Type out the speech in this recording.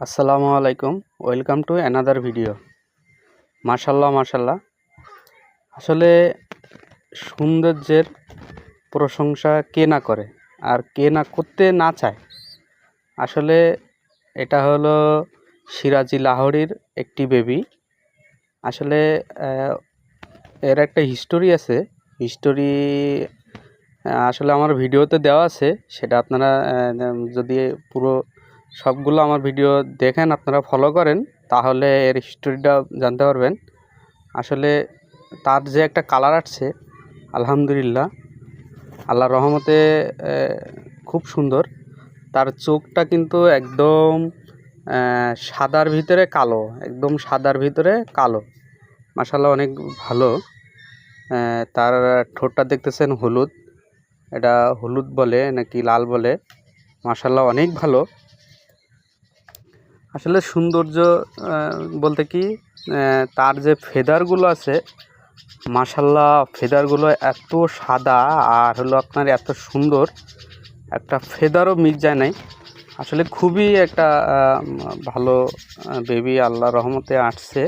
আসসালামু আলাইকুম। Welcome to another video. মাশাল্লাহ মাশাল্লাহ। আসলে সৌন্দর্যের প্রশংসা কে না করে আর কে না করতে না চায়। আসলে এটা হলো সিরাজি লাহোরির একটি বেবি। আসলে এর একটা হিস্টোরি আছে। হিস্টোরি আসলে আমার ভিডিওতে দেওয়া আছে, সেটা আপনারা যদি পুরো সবগুলো আমার ভিডিও দেখেন, আপনারা ফলো করেন, তাহলে এর হিস্টোরিটা জানতে পারবেন। আসলে তার যে একটা কালার আসছে, আলহামদুলিল্লাহ, আল্লাহর রহমতে খুব সুন্দর। তার চোখটা কিন্তু একদম সাদার ভিতরে কালো, একদম সাদার ভিতরে কালো। মাশাআল্লাহ অনেক ভালো। তার ঠোঁটটা দেখতেছেন হলুদ, এটা হলুদ বলে নাকি লাল বলে, মাশাআল্লাহ অনেক ভালো। আসলে সৌন্দর্য বলতে কি, তার যে ফেদারগুলো আছে, মাশাআল্লাহ ফেদারগুলো এত সাদা আর হলো আপনার এত সুন্দর, একটা ফেদারও মিস যায় নাই। আসলে খুবই একটা ভালো বেবি আল্লাহর রহমতে আসছে।